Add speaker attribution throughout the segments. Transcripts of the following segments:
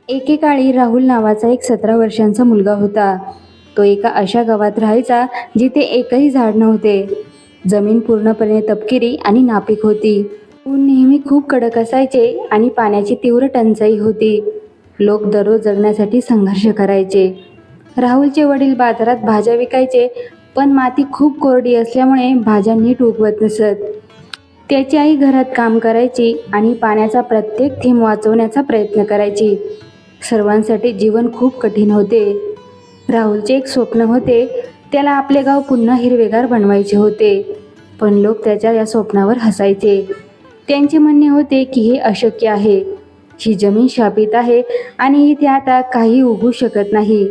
Speaker 1: एकेकाळी राहुल नावाचा एक 17 वर्षांचा मुलगा होता. तो एका अशा गावात राहायचा जिथे एकही झाड नव्हते. जमीन पूर्णपणे तपकिरी आणि नापीक होती. ऊन नेहमी खूप कडक असायचे आणि पाण्याची तीव्र टंचाई होती. लोक दररोज जगण्यासाठी संघर्ष करायचे. राहुलचे वडील बाजारात भाज्या विकायचे, पण माती खूप कोरडी असल्यामुळे भाज्या नीट उगवत नसत. त्याची आई घरात काम करायची आणि पाण्याचा प्रत्येक थेंब वाचवण्याचा प्रयत्न करायची. सर्वांसाठी जीवन खूप कठीण होते. राहुलचे एक स्वप्न होते. त्याला आपले गाव पुन्हा हिरवेगार बनवायचे होते. पण लोक त्याच्या या स्वप्नावर हसायचे. त्यांचे म्हणणे होते की हे अशक्य आहे. ही जमीन शापित आहे आणि इथे आता काही उगू शकत नाही.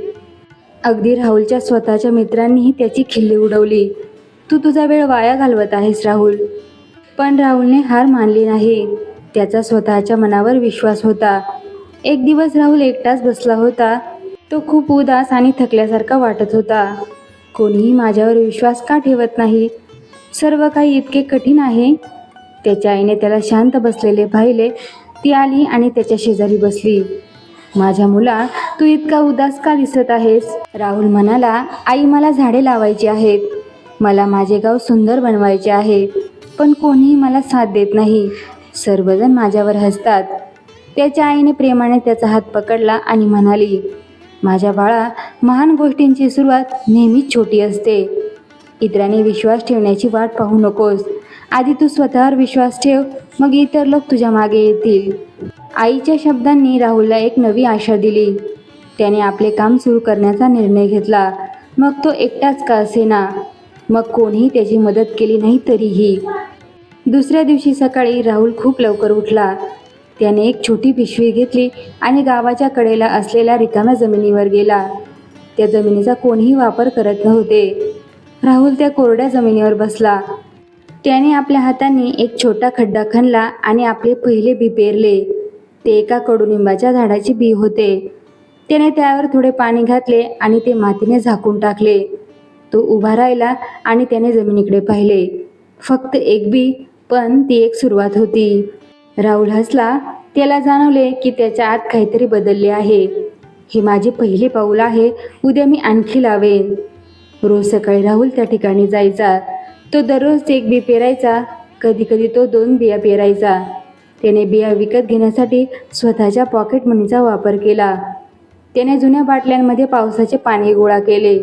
Speaker 1: अगदी राहुलच्या स्वतःच्या मित्रांनीही त्याची खिल्ली उडवली. तू तुझा वेळ वाया घालवत आहेस राहुल. पण राहुलने हार मानली नाही. त्याचा स्वतःच्या मनावर विश्वास होता. एक दिवस राहुल एकटाच बसला होता. तो खूप उदास आणि थकल्यासारखा वाटत होता. कोणीही माझ्यावर विश्वास का ठेवत नाही? सर्व काही इतके कठीण आहे. त्याच्या आईने त्याला शांत बसलेले पाहिले. ती आली आणि त्याच्या शेजारी बसली. माझ्या मुला, तू इतका उदास का दिसत आहेस? राहुल म्हणाला, आई, मला झाडे लावायची आहेत. मला माझे गाव सुंदर बनवायचे आहे. पण कोणीही मला साथ देत नाही. सर्वजण माझ्यावर हसतात. त्याच्या आईने प्रेमाने त्याचा हात पकडला आणि म्हणाली, माझ्या बाळा, महान गोष्टींची सुरुवात नेहमीच छोटी असते. इतरांनी विश्वास ठेवण्याची वाट पाहू नकोस. आधी तू स्वतःवर विश्वास ठेव, मग इतर लोक तुझ्या मागे येतील. आईच्या शब्दांनी राहुलला एक नवी आशा दिली. त्याने आपले काम सुरू करण्याचा निर्णय घेतला. मग तो एकटाच का असेना. मग कोणीही त्याची मदत केली नाही तरीही. दुसऱ्या दिवशी सकाळी राहुल खूप लवकर उठला. त्याने एक छोटी पिशवी घेतली आणि गावाच्या कडेला असलेल्या रिकाम्या जमिनीवर गेला. त्या जमिनीचा कोणीही वापर करत नव्हते. राहुल त्या कोरड्या जमिनीवर बसला. त्याने आपल्या हातांनी एक छोटा खड्डा खणला आणि आपले पहिले बी पेरले. ते एका कडुनिंबाच्या झाडाचे बी होते. त्याने त्यावर थोडे पाणी घातले आणि ते मातीने झाकून टाकले. तो उभा राहिला आणि त्याने जमिनीकडे पाहिले. फक्त एक बी, पण ती एक सुरुवात होती. राहुल हसला. त्याला जाणवले की त्याच्या आत काहीतरी बदलले आहे. हे माझे पहिले पाऊल आहे. उद्या मी आणखी लावेन. रोज सकाळी राहुल त्या ठिकाणी जायचा. तो दररोज एक बी पेरायचा. कधी कधी तो 2 बिया पेरायचा. त्याने बिया विकत घेण्यासाठी स्वतःच्या पॉकेट मनीचा वापर केला. त्याने जुन्या बाटल्यांमध्ये पावसाचे पाणी गोळा केले.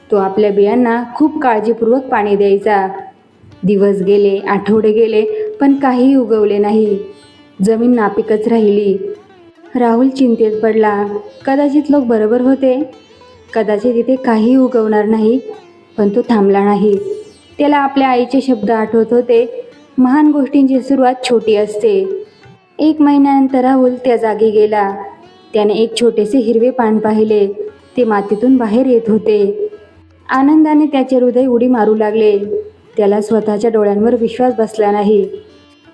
Speaker 1: तो आपल्या बियांना खूप काळजीपूर्वक पाणी द्यायचा. दिवस गेले, आठवडे गेले, पण काहीही उगवले नाही. जमीन नापीकच राहिली. राहुल चिंतेत पडला. कदाचित लोक बरोबर होते. कदाचित इथे काहीही उगवणार नाही. पण तो थांबला नाही. त्याला आपल्या आईचे शब्द आठवत होते, महान गोष्टींची सुरुवात छोटी असते. 1 महिन्यानंतर राहुल त्या जागी गेला. त्याने एक छोटेसे हिरवे पान पाहिले. ते मातीतून बाहेर येत होते. आनंदाने त्याचे हृदय उडी मारू लागले. त्याला स्वतःच्या डोळ्यांवर विश्वास बसला नाही.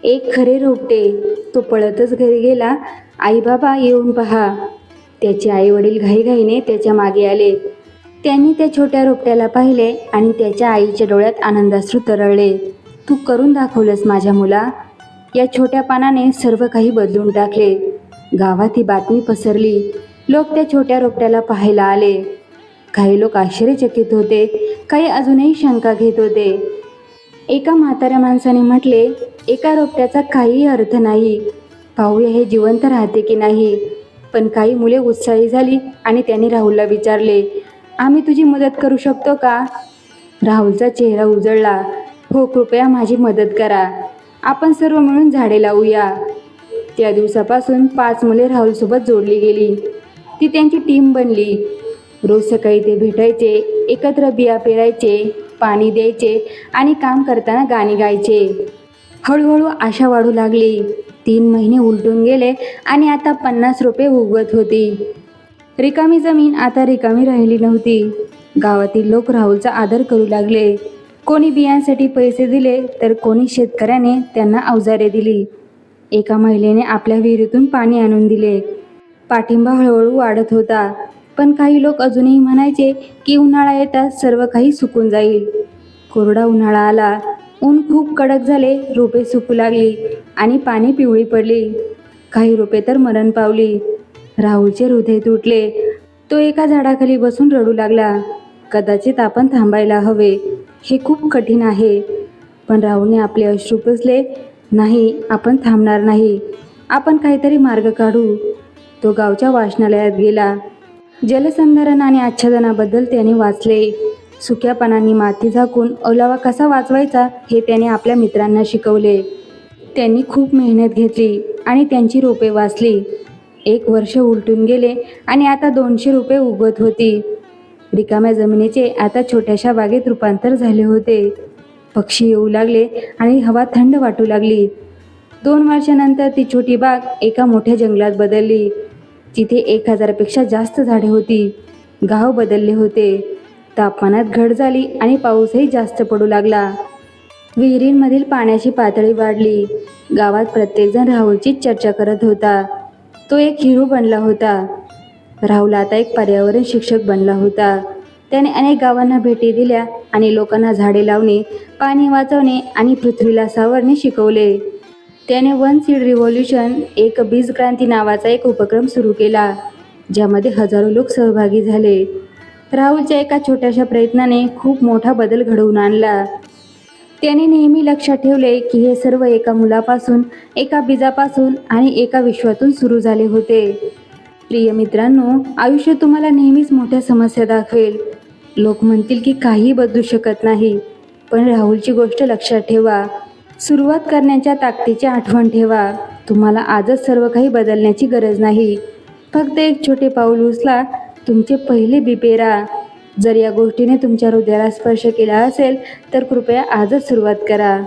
Speaker 1: एक खरे रोपटे. तो पळतच घरी गेला. आई, बाबा, येऊन पहा. त्याचे आई वडील घाईघाईने त्याच्या मागे आले. त्यांनी त्या छोट्या रोपट्याला पाहिले आणि त्याच्या आईच्या डोळ्यात आनंदाश्रू तरळले. तू करून दाखवलंस माझ्या मुला. या छोट्या पानाने सर्व काही बदलून टाकले. गावात ही बातमी पसरली. लोक त्या छोट्या रोपट्याला पाहायला आले. काही लोक आश्चर्यचकित होते. काही अजूनही शंका घेत होते. एका म्हाताऱ्या माणसाने म्हटले, एका रोपट्याचा काहीही अर्थ नाही. पाहूया हे जिवंत राहते की नाही. पण काही मुले उत्साही झाली आणि त्यांनी राहुलला विचारले, आम्ही तुझी मदत करू शकतो का? राहुलचा चेहरा उजळला. हो, कृपया माझी मदत करा. आपण सर्व मिळून झाडे लावूया. त्या दिवसापासून 5 मुले राहुलसोबत जोडली गेली. ती त्यांची टीम बनली. रोज सकाळी ते भेटायचे. एकत्र बिया पेरायचे, पाणी द्यायचे आणि काम करताना गाणी गायचे. हळूहळू आशा वाढू लागली. 3 महिने उलटून गेले आणि आता 50 रोपे उगवत होती. रिकामी जमीन आता रिकामी राहिली नव्हती. गावातील लोक राहुलचा आदर करू लागले. कोणी बियांसाठी पैसे दिले तर कोणी शेतकऱ्याने त्यांना अवजारे दिली. एका महिलेने आपल्या विहिरीतून पाणी आणून दिले. पाठिंबा हळूहळू वाढत होता. पण काही लोक अजूनही म्हणायचे की उन्हाळा येताच सर्व काही सुकून जाईल. कोरडा उन्हाळा आला. ऊन खूप कडक झाले. रोपे सुकू लागली आणि पाने पिवळी पडली. काही रोपे तर मरण पावली. राहुलचे हृदय तुटले. तो एका झाडाखाली बसून रडू लागला. कदाचित आपण थांबायला हवे. हे खूप कठीण आहे. पण राहुलने आपले अश्रू पुसले. नाही, आपण थांबणार नाही. आपण काहीतरी मार्ग काढू. तो गावच्या वाचनालयात गेला. जलसंधारण आणि आच्छादनाबद्दल त्याने वाचले. सुक्या पानांनी माती झाकून ओलावा कसा वाचवायचा हे त्याने आपल्या मित्रांना शिकवले. त्यांनी खूप मेहनत घेतली आणि त्यांची रोपे वाचली. 1 वर्ष उलटून गेले आणि आता 200 रोपे उगवत होती. रिकाम्या जमिनीचे आता छोट्याशा बागेत रूपांतर झाले होते. पक्षी येऊ लागले आणि हवा थंड वाटू लागली. 2 वर्षानंतर ती छोटी बाग एका मोठ्या जंगलात बदलली. तिथे 1000 पेक्षा जास्त झाडे होती. गाव बदलले होते. तापमानात घट झाली आणि पाऊसही जास्त पडू लागला. विहिरींमधील पाण्याची पातळी वाढली. गावात प्रत्येकजण राहुलचीच चर्चा करत होता. तो एक हिरो बनला होता. राहुल आता एक पर्यावरण शिक्षक बनला होता. त्याने अनेक गावांना भेटी दिल्या आणि लोकांना झाडे लावणे, पाणी वाचवणे आणि पृथ्वीला सावरणे शिकवले. त्याने 1 सीड रिव्होल्यूशन, एक बीज क्रांती नावाचा एक उपक्रम सुरू केला, ज्यामध्ये हजारो लोक सहभागी झाले. राहुलच्या एका छोट्याशा प्रयत्नाने खूप मोठा बदल घडवून आणला. त्याने नेहमी लक्षात ठेवले की हे सर्व एका मुलापासून, एका बीजापासून आणि एका विश्वातून सुरू झाले होते. प्रिय मित्रांनो, आयुष्य तुम्हाला नेहमीच मोठ्या समस्या दाखवेल. लोक म्हणतील की काहीही बदलू शकत नाही. पण राहुलची गोष्ट लक्षात ठेवा. सुरुवात करण्याच्या ताकदीची आठवण ठेवा. तुम्हाला आजच सर्व काही बदलण्याची गरज नाही. फक्त एक छोटे पाऊल उचला. तुमचे पहिले बी पेरा. जर या गोष्टीने तुमच्या हृदयाला स्पर्श केला असेल तर कृपया आजच सुरुवात करा.